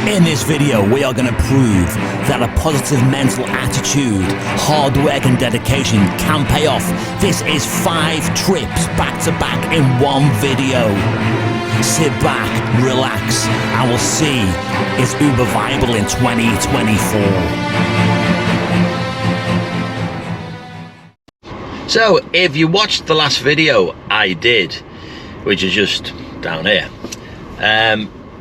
In this video, we are going to prove that a positive mental attitude, hard work and dedication can pay off. This is 5 trips back to back in one video. Sit back, relax, and we'll see is Uber viable in 2024. So, if you watched the last video I did, which is just down here,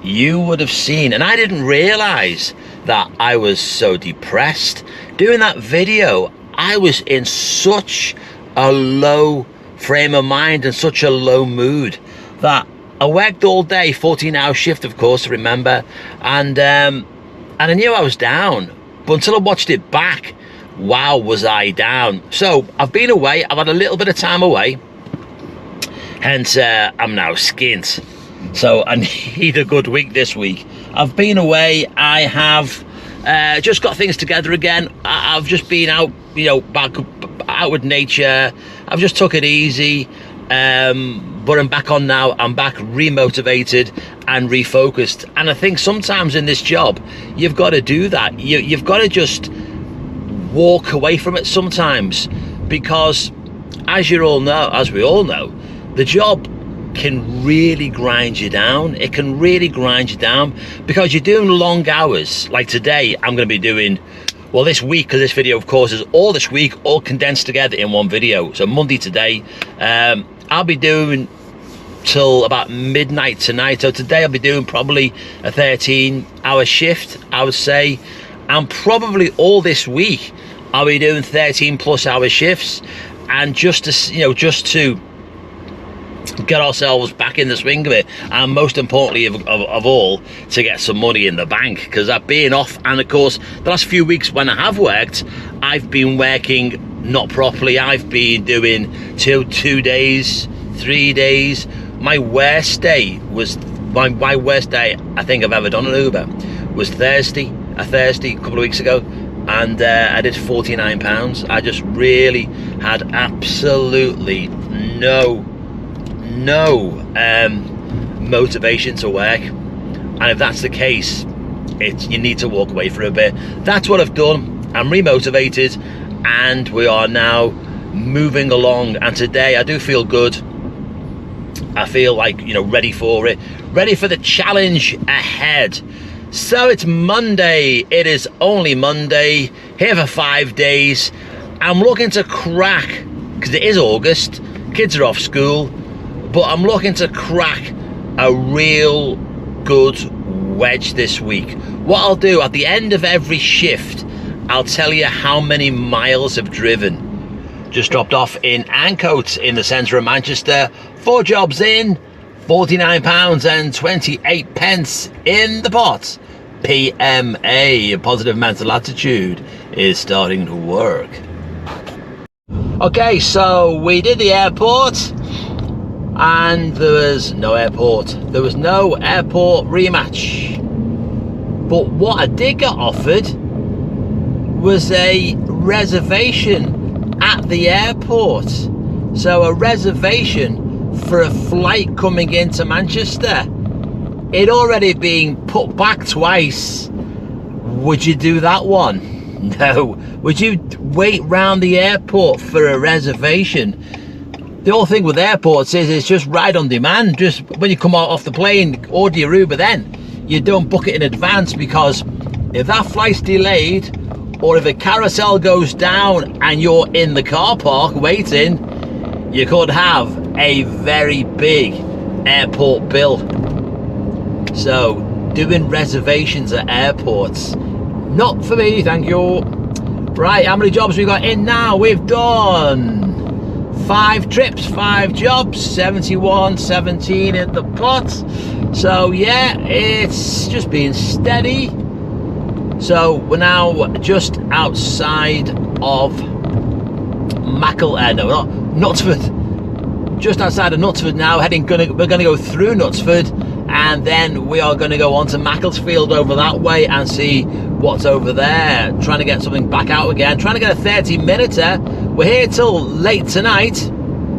you would have seen, and I didn't realize that I was so depressed. Doing that video, I was in such a low frame of mind and such a low mood that I worked all day, 14-hour shift, of course, remember, and I knew I was down, but until I watched it back, wow, was I down. So I've been away, I've had a little bit of time away, hence I'm now skint. So I need a good week this week. I've been away, I have just got things together again. I've just been out, back out with nature. I've just took it easy, but I'm back on now. I'm back remotivated and refocused. And I think sometimes in this job, you've got to do that. You've got to just walk away from it sometimes, because as we all know, the job can really grind you down. It can really grind you down because you're doing long hours. Like today, I'm going to be doing, well, this week, because this video, of course, is all this week, all condensed together in one video. So Monday today, I'll be doing till about midnight tonight. So today I'll be doing probably a 13-hour shift, I would say. And probably all this week, I'll be doing 13+ hour shifts. And just to get ourselves back in the swing of it, and most importantly of all, to get some money in the bank, because I've been off. And of course, the last few weeks when I have worked, I've been working not properly. I've been doing two days, 3 days. My worst day I think I've ever done an Uber was Thursday a couple of weeks ago, and I did £49. I just really had absolutely no motivation to work. And if that's the case, you need to walk away for a bit. That's what I've done. I'm remotivated and we are now moving along, and today I do feel good. I feel like, ready for it, ready for the challenge ahead. So it's Monday, it is only Monday, here for 5 days. I'm looking to crack, because it is August, kids are off school, but I'm looking to crack a real good wedge this week. What I'll do at the end of every shift, I'll tell you how many miles I've driven. Just dropped off in Ancoats in the centre of Manchester. 4 jobs in, £49.28 in the pot. PMA, positive mental attitude, is starting to work. Okay, so we did the airport, and there was no airport. There was no airport rematch. But what I did get offered was a reservation at the airport. So a reservation for a flight coming into Manchester. It already been put back twice. Would you do that one? No. Would you wait round the airport for a reservation? The whole thing with airports is it's just ride on demand. Just when you come out off the plane, order your Uber then. You don't book it in advance, because if that flight's delayed, or if a carousel goes down and you're in the car park waiting, you could have a very big airport bill. So doing reservations at airports, not for me, thank you. Right, how many jobs we got in now? We've done 5 trips, 5 jobs, 17 in the pot. So yeah, it's just being steady. So we're now just outside of Knutsford. Just outside of Knutsford now, we're gonna go through Knutsford, and then we are gonna go on to Macclesfield over that way and see what's over there. Trying to get something back out again, trying to get a 30-minuter. We're here till late tonight,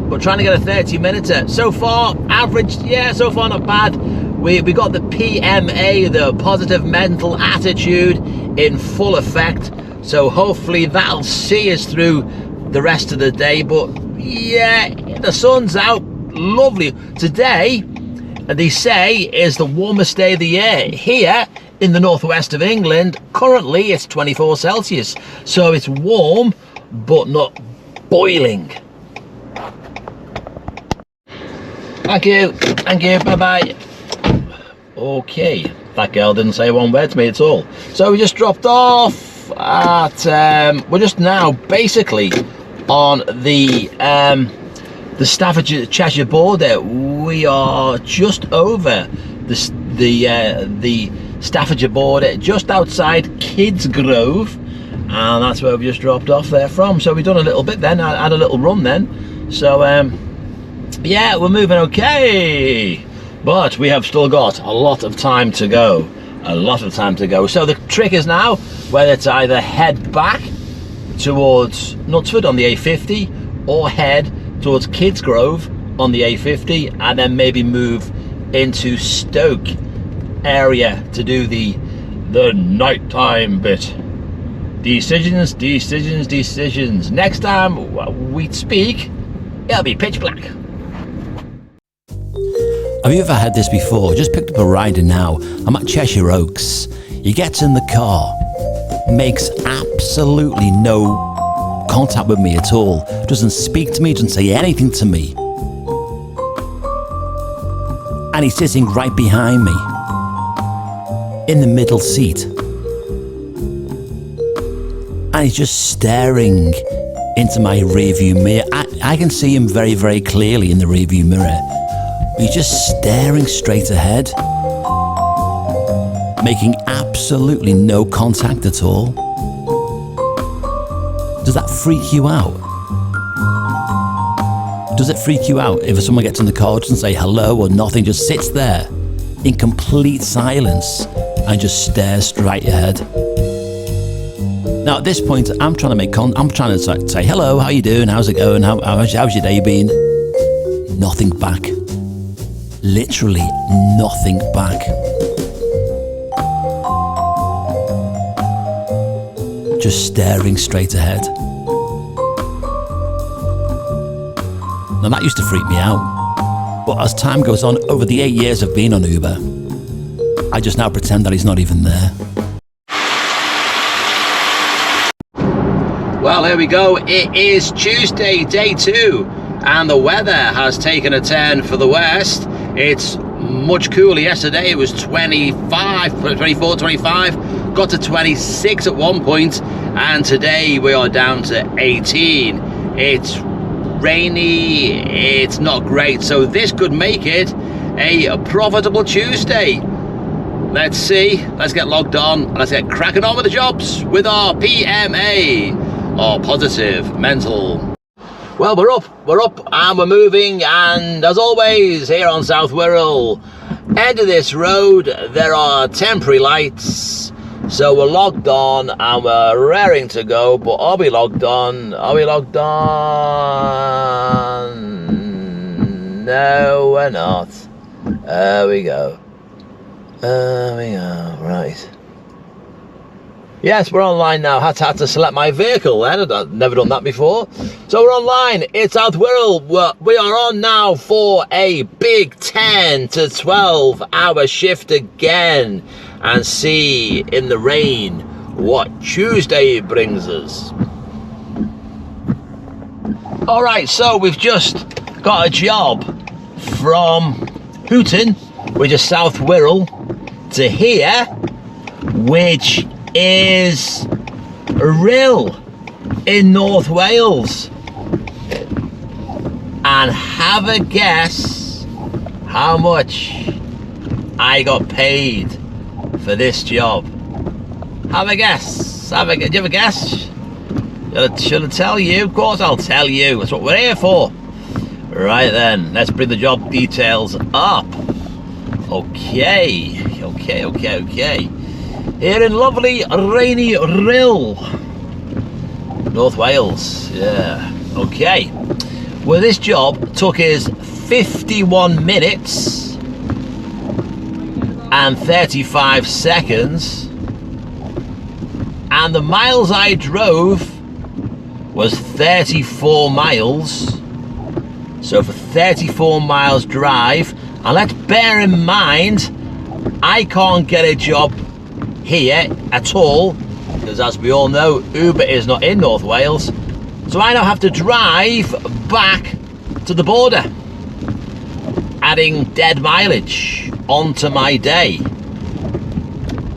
but trying to get a 30-minuter. So far, average, yeah, so far not bad. we got the PMA, the positive mental attitude, in full effect. So hopefully that'll see us through the rest of the day. But yeah, the sun's out, lovely. Today, they say, is the warmest day of the year. Here in the northwest of England, currently it's 24 Celsius. So it's warm, but not boiling. Thank you, bye-bye. Okay, that girl didn't say one word to me at all. So we just dropped off at, we're just now basically on the Staffordshire Cheshire border. We are just over the Staffordshire border, just outside Kidsgrove, and that's where we just dropped off there from. So we've done a little bit then, I had a little run then. So yeah, we're moving okay, but we have still got a lot of time to go. So the trick is now whether to either head back towards Knutsford on the A50 or head towards Kidsgrove on the A50 and then maybe move into Stoke area to do the nighttime bit. Decisions. Next time we speak, it'll be pitch black. Have you ever had this before? Just picked up a rider now. I'm at Cheshire Oaks. He gets in the car, makes absolutely no contact with me at all. Doesn't speak to me, doesn't say anything to me. And he's sitting right behind me, in the middle seat. And he's just staring into my rearview mirror. I can see him very, very clearly in the rearview mirror. He's just staring straight ahead, making absolutely no contact at all. Does that freak you out? Does it freak you out if someone gets in the car, doesn't say hello or nothing, just sits there in complete silence and just stares straight ahead? Now at this point, I'm trying to say hello, how you doing, how's it going, how's your day been? Nothing back. Literally nothing back. Just staring straight ahead. Now that used to freak me out. But as time goes on, over the 8 years I've been on Uber, I just now pretend that he's not even there. Well, here we go. It is Tuesday, day 2, and the weather has taken a turn for the west. It's much cooler. Yesterday it was 24, 25, got to 26 at one point, and today we are down to 18. It's rainy, it's not great, so this could make it a profitable Tuesday. Let's see, let's get logged on, let's get cracking on with the jobs with our PMA, our positive mental. Well, we're up and we're moving, and as always here on South Wirral, end of this road there are temporary lights, so we're logged on and we're raring to go. But are we logged on? No, we're not. There we go, right. Yes, we're online now. Had to select my vehicle then. I've never done that before. So we're online. It's South Wirral. We are on now for a big 10 to 12 hour shift again, and see in the rain what Tuesday brings us. All right, so we've just got a job from Hooton, which is South Wirral, to here, which is Rhyl in North Wales. And have a guess how much I got paid for this job. Have a guess. Do you have a guess? Should I tell you? Of course I'll tell you. That's what we're here for. Right then, let's bring the job details up. Okay. Here in lovely, rainy Rhyl, North Wales, yeah, okay. Well, this job took us 51 minutes and 35 seconds, and the miles I drove was 34 miles. So for 34 miles drive, and let's bear in mind, I can't get a job here at all, because as we all know, Uber is not in North Wales. So I now have to drive back to the border, adding dead mileage onto my day.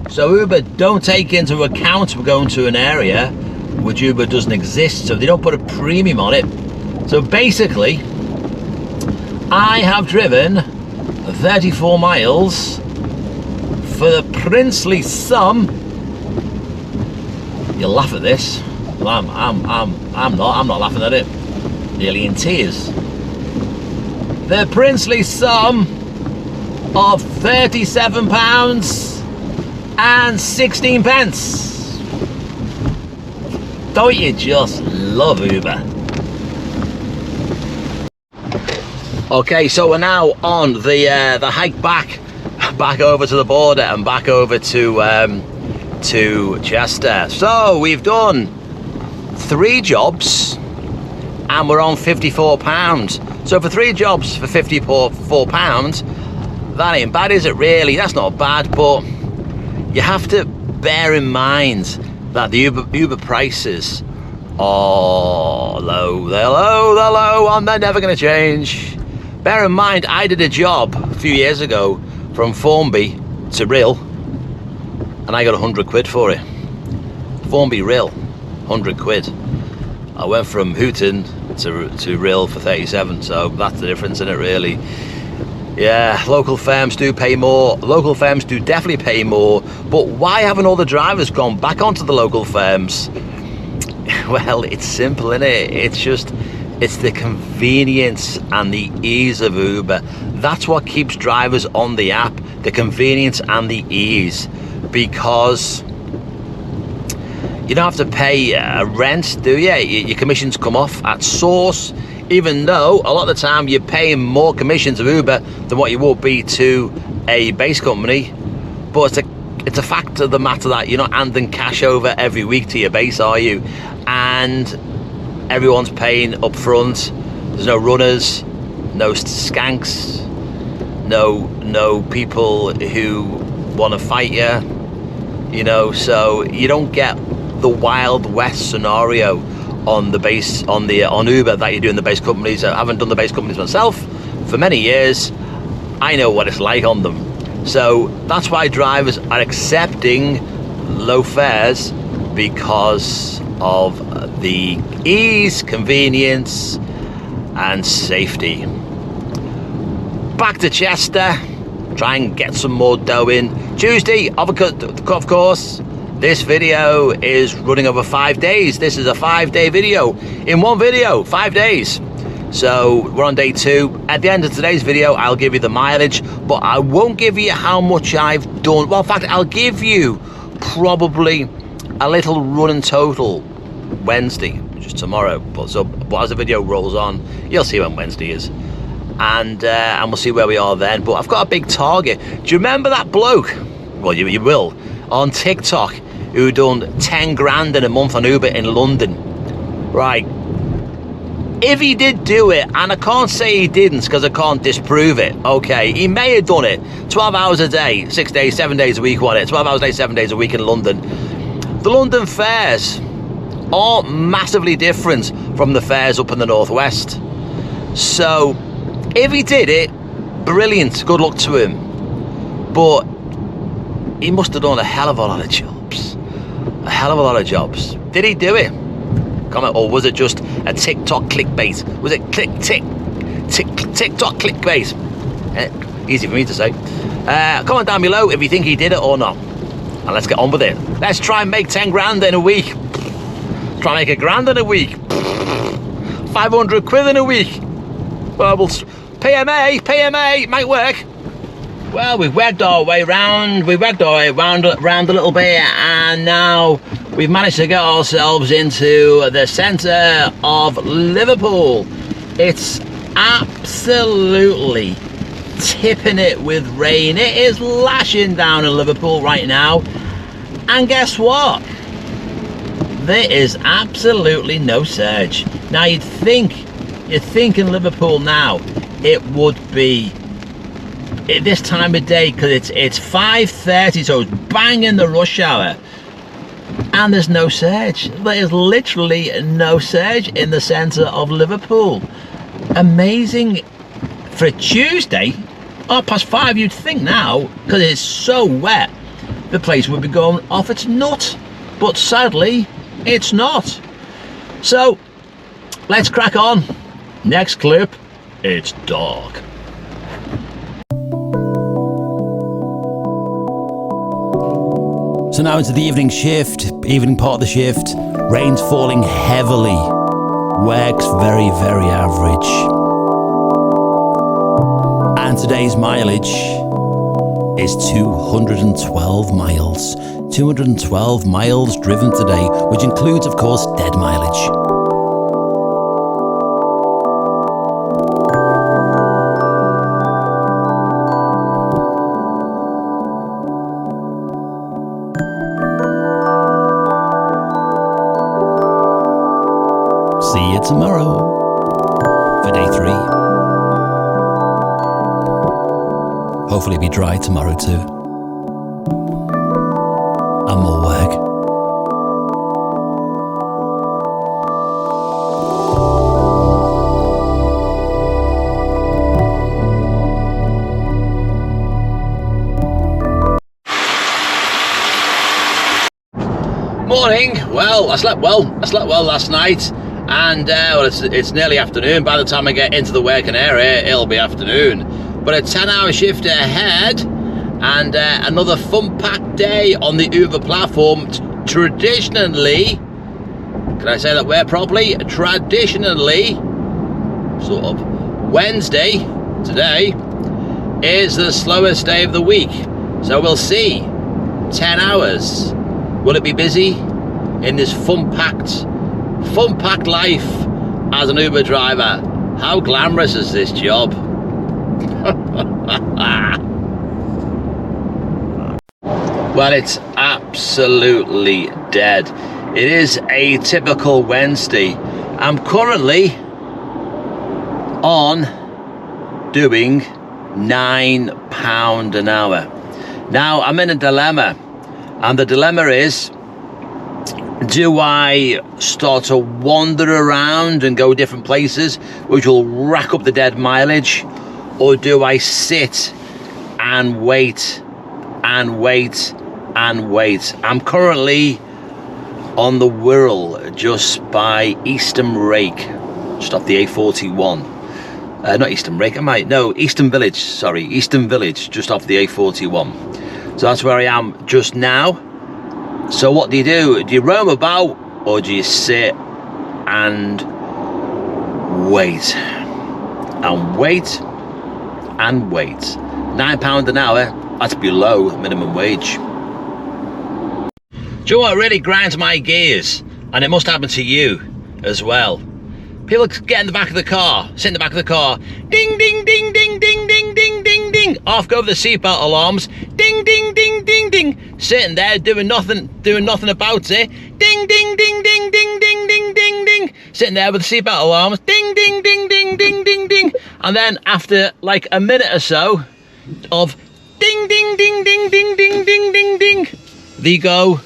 So Uber don't take into account we're going to an area which Uber doesn't exist, so they don't put a premium on it. So basically, I have driven 34 miles for the princely sum. You'll laugh at this. Well, I'm not laughing at it. Nearly in tears. The princely sum of £37.16. Don't you just love Uber? Okay, so we're now on the hike back over to the border and back over to Chester. So we've done 3 jobs and we're on £54. So for 3 jobs for £54, that ain't bad, is it really? That's not bad, but you have to bear in mind that the Uber prices are low. They're low, and they're never going to change. Bear in mind, I did a job a few years ago from Formby to Rhyl, and I got 100 quid for it. Formby Rhyl, 100 quid. I went from Hooton to Rhyl for 37, so that's the difference in it, really. Yeah, local firms do pay more. Local firms do definitely pay more, but why haven't all the drivers gone back onto the local firms? Well, it's simple, isn't it? It's the convenience and the ease of Uber. That's what keeps drivers on the app, the convenience and the ease, because you don't have to pay rent, do you? Your commissions come off at source, even though a lot of the time you're paying more commission to Uber than what you would be to a base company. But it's a fact of the matter that you're not handing cash over every week to your base, are you? And everyone's paying up front. There's no runners, no skanks, no people who want to fight you, you know, so you don't get the Wild West scenario on the base on Uber that you do in the base companies. I haven't done the base companies myself for many years. I know what it's like on them. So that's why drivers are accepting low fares, because of the ease, convenience and safety. Back to Chester, try and get some more dough in. Tuesday, of course, this video is running over 5 days. This is a 5-day video. In one video, 5 days. So we're on day 2. At the end of today's video, I'll give you the mileage, but I won't give you how much I've done. Well, in fact, I'll give you probably a little running total Wednesday, which is tomorrow. But as the video rolls on, you'll see when Wednesday is. And we'll see where we are then. But I've got a big target. Do you remember that bloke? Well, you will. On TikTok, who done 10 grand in a month on Uber in London. Right. If he did do it, and I can't say he didn't because I can't disprove it, okay, he may have done it 12 hours a day, 6 days, 7 days a week, 12 hours a day, 7 days a week in London. The London fares aren't massively different from the fares up in the northwest. So if he did it, brilliant, good luck to him. But he must have done a hell of a lot of jobs. A hell of a lot of jobs. Did he do it? Comment, or was it just a TikTok clickbait? Was it TikTok clickbait? Easy for me to say. Comment down below if you think he did it or not. And let's get on with it. Let's try and make 10 grand in a week. Try and make a grand in a week. 500 quid in a week. Well, PMA, might work. Well, we've worked our way round. We worked our way round a little bit, and now we've managed to get ourselves into the centre of Liverpool. It's absolutely tipping it with rain. It is lashing down in Liverpool right now. And guess what? There is absolutely no surge. Now you'd think in Liverpool now it would be at this time of day, because it's 5:30, so it's bang in the rush hour, and there's no surge. There is literally no surge in the centre of Liverpool. Amazing for a Tuesday, 5:30. You'd think now, because it's so wet, the place would be going off its nut, but sadly it's not. So let's crack on. Next clip, it's dark. So now into the evening part of the shift. Rain's falling heavily. Work's very, very average. And today's mileage is 212 miles. 212 miles driven today, which includes, of course, dead mileage. See you tomorrow for day 3. Hopefully it'll be dry tomorrow too. And more work. Morning. Well, I slept well last night. And well, it's nearly afternoon. By the time I get into the working area, it'll be afternoon. But a 10-hour shift ahead, and another fun-packed day on the Uber platform. Traditionally, can I say that word properly? Traditionally, sort of, Wednesday, today, is the slowest day of the week. So we'll see. 10 hours. Will it be busy in this fun-packed life as an Uber driver? How glamorous is this job? Well, it's absolutely dead. It is a typical Wednesday. I'm currently on doing £9 an hour. Now, I'm in a dilemma, and the dilemma is, do I start to wander around and go different places, which will rack up the dead mileage, or do I sit and wait and wait and wait? I'm currently on the Wirral, just by Eastham Rake, just off the A41. Not Eastham Rake, Eastham Village, sorry, Eastham Village, just off the A41. So that's where I am just now. So what do? Do you roam about, or do you sit and wait and wait and wait? £9 an hour, that's below minimum wage. Do you know what really grinds my gears? And it must happen to you as well. People get in the back of the car, sit in the back of the car, ding, ding, ding, ding, ding, ding, ding, ding, ding. Off go the seatbelt alarms, ding, ding, ding, ding, ding. Sitting there doing nothing about it. Ding, ding, ding, ding, ding, ding, ding, ding, ding. Sitting there with the seatbelt alarms, ding, ding, ding, ding, ding, ding, ding. And then after like a minute or so of ding, ding, ding, ding, ding, ding, ding, ding, ding, they go.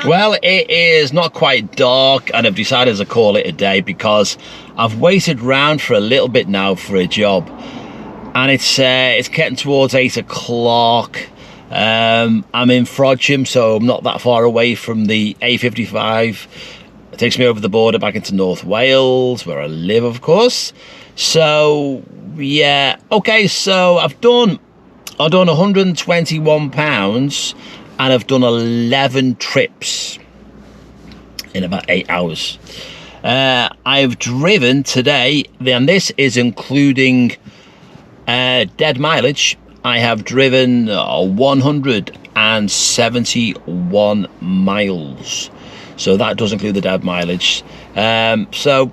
Well, it is not quite dark, and I've decided to call it a day because I've waited around for a little bit now for a job, and it's getting towards 8 o'clock. I'm in Frodsham, so I'm not that far away from the A55. It takes me over the border back into North Wales, where I live, of course. So yeah, okay. So I've done £121. And I've done 11 trips in about 8 hours. I've driven today, and this is including dead mileage. I have driven 171 miles. So that does include the dead mileage. So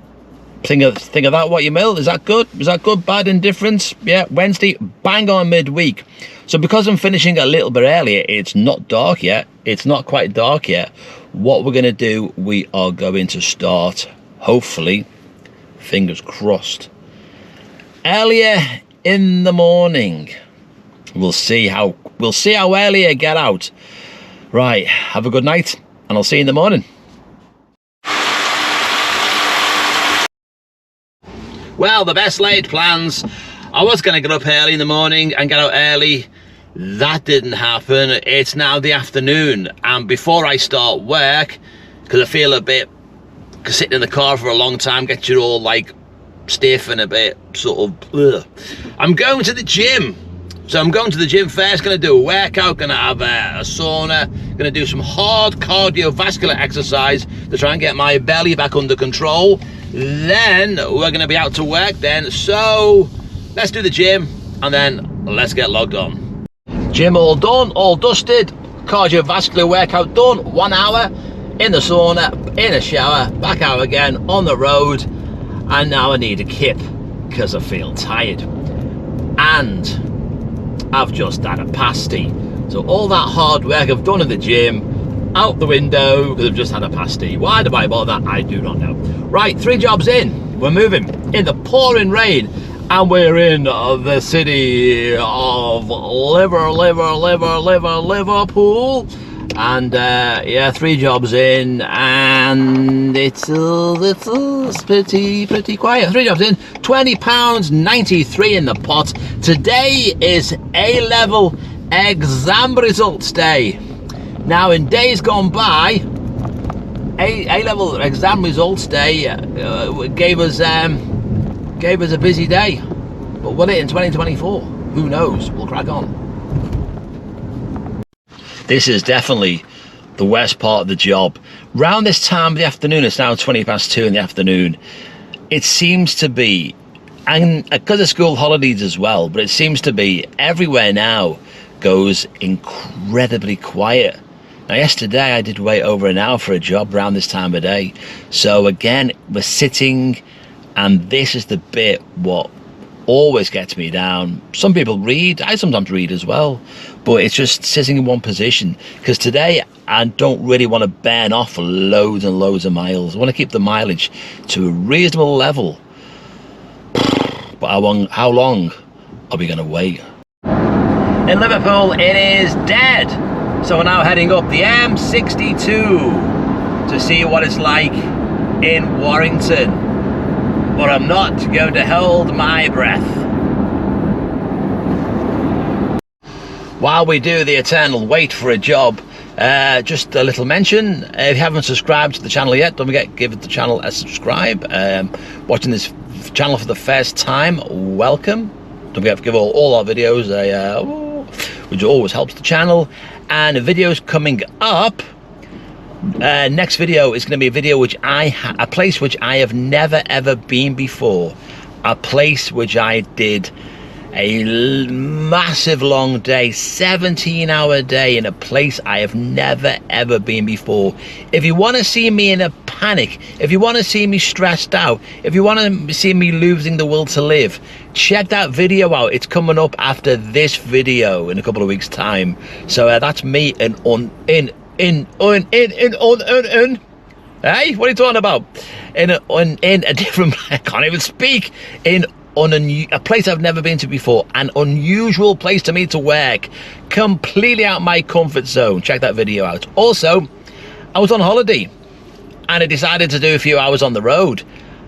Think of that what you will. Is that good? Is that good? Bad, indifference? Yeah, Wednesday, bang on midweek. So because I'm finishing a little bit earlier, it's not dark yet. It's not quite dark yet. What we're going to do, we are going to start, hopefully, fingers crossed, earlier in the morning. We'll see how early I get out. Right, have a good night, and I'll see you in the morning. Well, the best laid plans. I was going to get up early in the morning and get out early. That didn't happen. It's now the afternoon, and before I start work, because I feel a bit, cause sitting in the car for a long time gets you all like stiff and a bit sort of ugh. I'm going to the gym. So I'm going to the gym first, going to do a workout, going to have a sauna, going to do some hard cardiovascular exercise to try and get my belly back under control. Then we're going to be out to work then. So let's do the gym and then let's get logged on. Gym all done, all dusted, cardiovascular workout done, 1 hour in the sauna, in a shower, back out again on the road. And now I need a kip because I feel tired. And I've just had a pasty. So all that hard work I've done in the gym, out the window because I've just had a pasty. Why do I bother? I do not know. Right, 3 jobs in. We're moving in the pouring rain, and we're in the city of Liverpool. And yeah, 3 jobs in, and it's pretty quiet. 3 jobs in, £20.93 in the pot. Today is A-level exam results day. Now, in days gone by, A-level exam results day gave us a busy day. But will it in 2024? Who knows? We'll crack on. This is definitely the worst part of the job. Round this time of the afternoon, it's now 2:20 in the afternoon, it seems to be, and because of school holidays as well, but it seems to be everywhere now goes incredibly quiet. Now, yesterday I did wait over an hour for a job around this time of day. So again, we're sitting, and this is the bit what always gets me down. Some people read, I sometimes read as well, but it's just sitting in one position, because today I don't really want to burn off loads and loads of miles. I want to keep the mileage to a reasonable level. But how long are we going to wait? In Liverpool, it is dead. So we're now heading up the M62 to see what it's like in Warrington. But I'm not going to hold my breath. While we do the eternal wait for a job, just a little mention, if you haven't subscribed to the channel yet, don't forget, give the channel a subscribe. Watching this channel for the first time, welcome. Don't forget to give all our videos which always helps the channel. And videos coming up, next video is going to be a video which a place which I have never ever been before, a place which I did a massive long day, 17-hour day in a place I have never ever been before. If you want to see me in a panic, if you want to see me stressed out, if you want to see me losing the will to live, check that video out. It's coming up after this video in a couple of weeks time. So that's me hey, what are you talking about? In a different, I can't even speak, a place I've never been to before, an unusual place to me to work, completely out of my comfort zone. Check that video out. Also, I was on holiday and I decided to do a few hours on the road.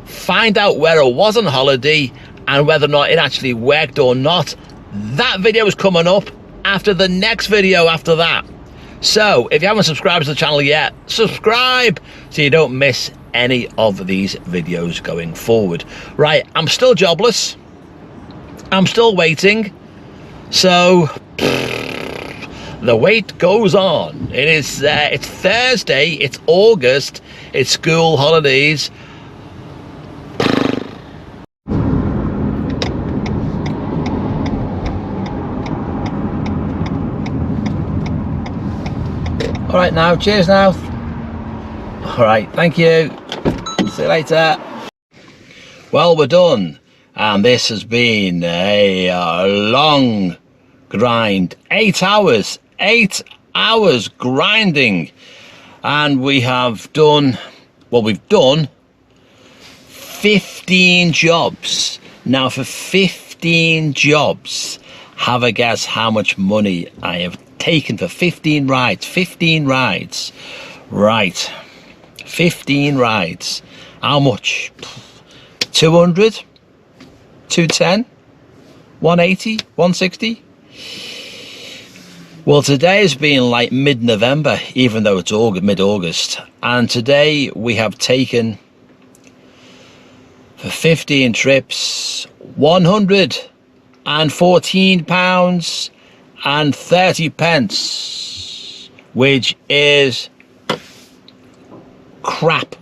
Find out where I was on holiday and whether or not it actually worked or not. That video is coming up after the next video after that. So if you haven't subscribed to the channel yet, subscribe so you don't miss any of these videos going forward. Right, I'm still jobless, I'm still waiting, so the wait goes on. It's Thursday, it's August, it's school holidays. All right now, cheers now. All right, thank you. See you later. Well, we're done. And this has been a long grind. 8 hours. 8 hours grinding. And we have done, well, we've done 15 jobs. Now, for 15 jobs, have a guess how much money I have taken for 15 rides. 15 rides. Right. 15 rides. How much? 200? 210? 180? 160? Well, today has been like mid-November, even though it's mid-August. And today we have taken, for 15 trips, £114 and 30 pence, which is crap.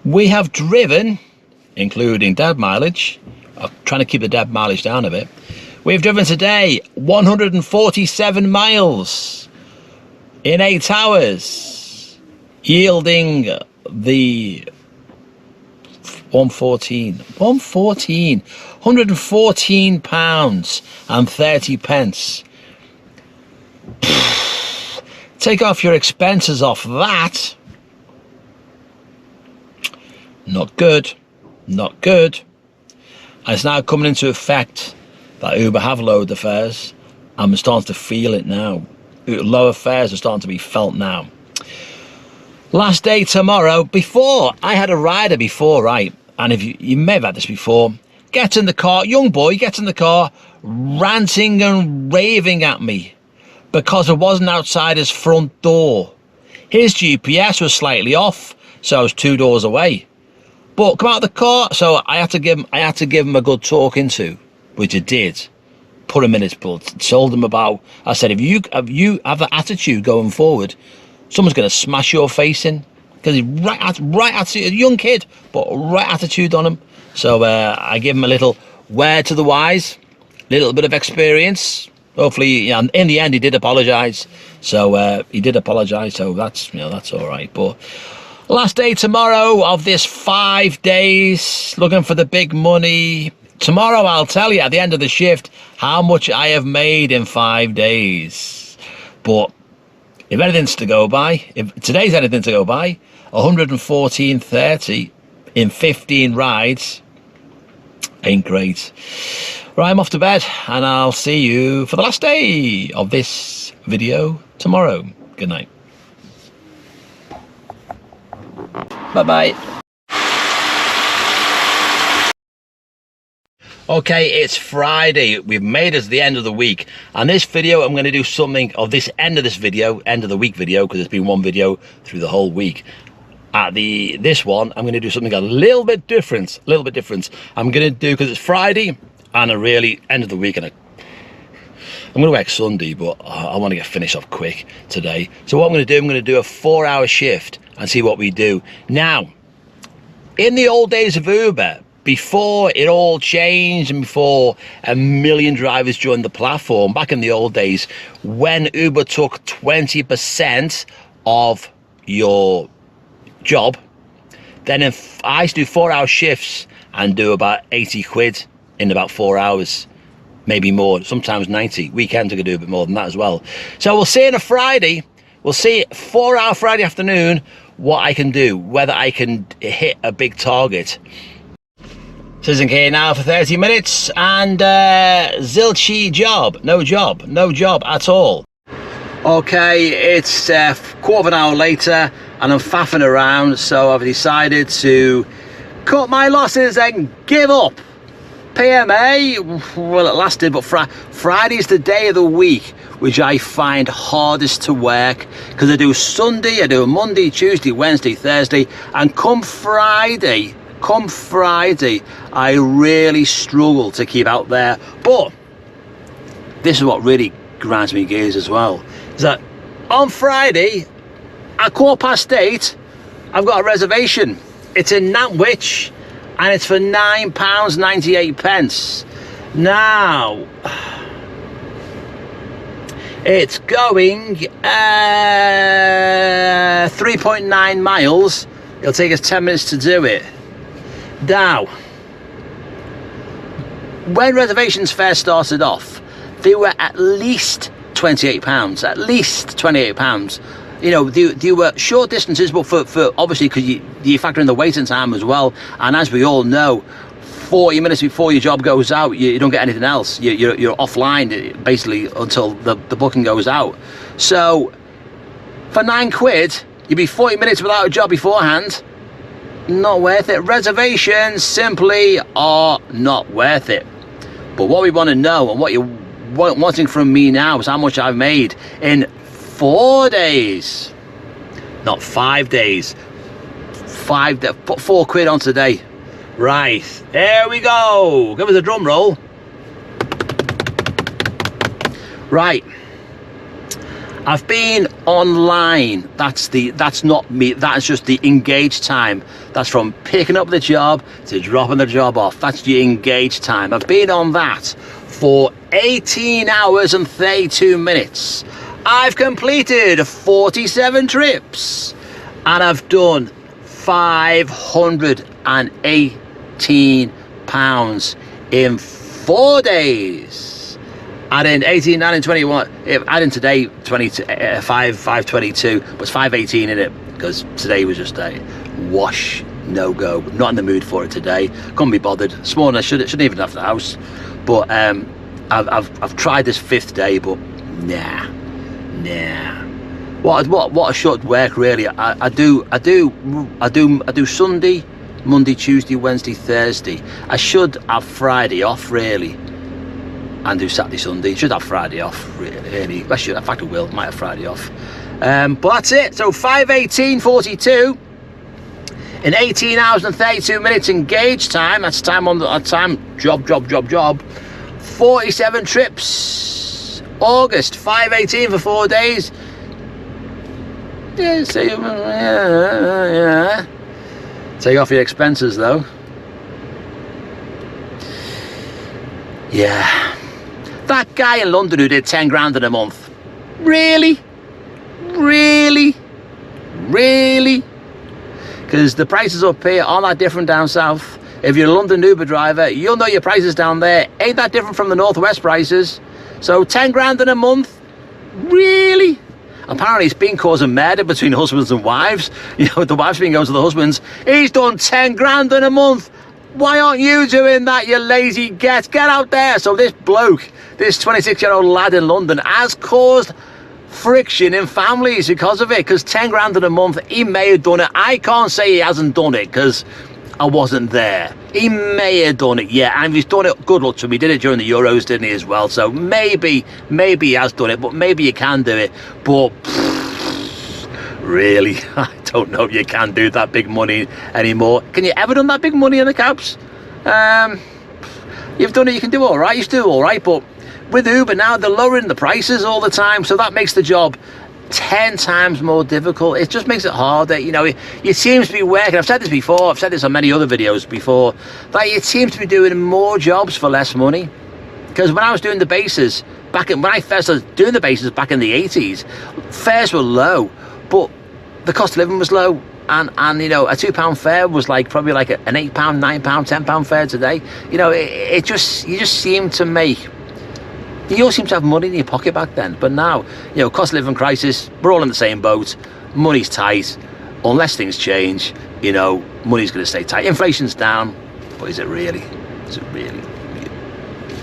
We have driven, including dead mileage, I'm trying to keep the dead mileage down a bit, we've driven today 147 miles in 8 hours, yielding the 114 pounds and 30 pence. Take off your expenses off that. Not good. Not good. And it's now coming into effect that Uber have lowered the fares. I'm starting to feel it now. Lower fares are starting to be felt now. Last day tomorrow. Before, I had a rider before, right? And if you may have had this before, gets in the car, young boy gets in the car, ranting and raving at me because it wasn't outside his front door. His GPS was slightly off, so I was 2 doors away. But come out of the car, so I had to give him a good talking to, which I did. Put him in his blood. Told him about. I said, if you have that attitude going forward, someone's going to smash your face in, because he's right attitude, a young kid, but right attitude on him. So I give him a little word to the wise, little bit of experience. Hopefully, in the end, he did apologise. So he did apologise. So that's all right. But last day tomorrow of this 5 days, looking for the big money. Tomorrow I'll tell you at the end of the shift how much I have made in 5 days. But if anything's to go by, if today's anything to go by, 114.30 in 15 rides ain't great. Right, I'm off to bed, and I'll see you for the last day of this video tomorrow. Good night. Bye-bye. Okay, it's Friday. We've made it to the end of the week. And this video, I'm going to do something of this end of the week video, because it's been one video through the whole week. At this one, I'm going to do something a little bit different. I'm going to do, because it's Friday and a really end of the week, and I'm going to work Sunday, but I want to get finished off quick today. So what I'm going to do a 4-hour shift and see what we do. Now, in the old days of Uber, before it all changed and before a million drivers joined the platform, back in the old days, when Uber took 20% of your job, then if I used to do 4-hour shifts and do about 80 quid in about 4 hours, maybe more, sometimes 90. Weekends I could do a bit more than that as well. So we'll see on a Friday, we'll see 4-hour Friday afternoon what I can do, whether I can hit a big target. Sitting here now for 30 minutes and zilchy job, no job at all. Okay, it's quarter of an hour later and I'm faffing around, so I've decided to cut my losses and give up. PMA, well, it lasted, but Friday's the day of the week which I find hardest to work, because I do Sunday, I do Monday, Tuesday, Wednesday, Thursday, and come Friday, I really struggle to keep out there. But this is what really grinds me gears as well, is that on Friday at 8:15, I've got a reservation. It's in Nantwich, and it's for £9.98. Now, it's going 3.9 miles. It'll take us 10 minutes to do it. Now, when reservations first started off, they were at least £28, at least £28. You know, they were short distances, but for obviously, because you factor in the waiting time as well. And as we all know, 40 minutes before your job goes out, you don't get anything else. You're offline basically until the booking goes out. So for £9, you'd be 40 minutes without a job beforehand. Not worth it. Reservations simply are not worth it. But what we want to know, and what you're wanting from me now, is how much I've made in 4 days, not 5 days. 5 days. Put £4 on today. Right, there we go. Give us a drum roll. Right, I've been online. That's not me. That's just the engaged time. That's from picking up the job to dropping the job off. That's the engaged time. I've been on that for 18 hours and 32 minutes. I've completed 47 trips, and I've done £518 in 4 days. Adding 18, 19, 21. Adding today 522, but it's 518 in it because today was just a wash, no go. Not in the mood for it today. Couldn't be bothered. This morning I shouldn't even have the house, but I've tried this 5th day, but nah. What a short work really. I do Sunday, Monday, Tuesday, Wednesday, Thursday. I should have Friday off really, and do Saturday, Sunday. Should have Friday off really. I should. In fact, I will. Might have Friday off. But that's it. So 5:18:42 in 18 hours and 32 minutes engaged time. That's time on the time. Job. 47 trips. August 5:18 for 4 days. Yeah, so yeah. Take off your expenses though. Yeah. That guy in London who did 10 grand in a month. Really? Because the prices up here aren't that different down south. If you're a London Uber driver, you'll know your prices down there ain't that different from the Northwest prices. So 10 grand in a month? Really? Apparently it's been causing murder between husbands and wives. You know, the wife's been going to the husbands. He's done 10 grand in a month. Why aren't you doing that, you lazy get? Get out there. So this bloke, this 26-year-old lad in London, has caused friction in families because of it. Because 10 grand in a month, he may have done it. I can't say he hasn't done it because I wasn't there. He may have done it, yeah, and if he's done it, good luck to him. He did it during the Euros, didn't he, as well? So maybe he has done it, but maybe you can do it. But really, I don't know if you can do that big money anymore. Can you ever done that big money in the cabs? You've done it, you can do all right. You still do all right, but with Uber now, they're lowering the prices all the time, so that makes the job 10 times more difficult. It just makes it harder. You know, it seems to be working. I've said this before, I've said this on many other videos before, that it seems to be doing more jobs for less money. Because when I was doing the bases when I first started doing the bases back in the 80s, fares were low, but the cost of living was low, and you know, a £2 fare was like probably like an £8, £9, £10 fare today. You know, you just seem to make. You all seem to have money in your pocket back then, but now, you know, cost of living crisis, we're all in the same boat, money's tight, unless things change, you know, money's going to stay tight. Inflation's down, but is it really?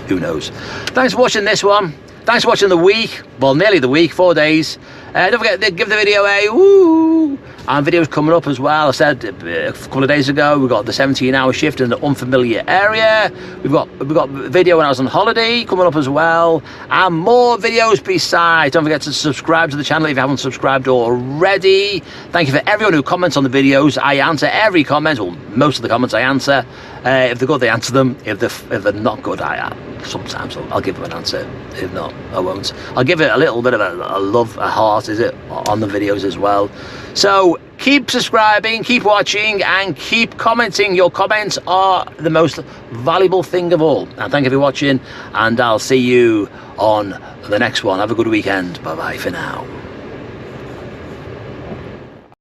Who knows? Thanks for watching this one. Thanks for watching the week, well, nearly the week, 4 days. Don't forget to give the video a woo, and videos coming up as well. I said a couple of days ago, we got the 17-hour shift in the unfamiliar area. We've got video when I was on holiday coming up as well, and more videos besides. Don't forget to subscribe to the channel if you haven't subscribed already. Thank you for everyone who comments on the videos. I answer every comment, or most of the comments I answer. If they're good, they answer them. If they're not good, sometimes I'll give them an answer. If not, I won't. I'll give it a little bit of a love, a heart, is it, on the videos as well. So keep subscribing, keep watching, and keep commenting. Your comments are the most valuable thing of all. And thank you for watching, and I'll see you on the next one. Have a good weekend. Bye bye for now.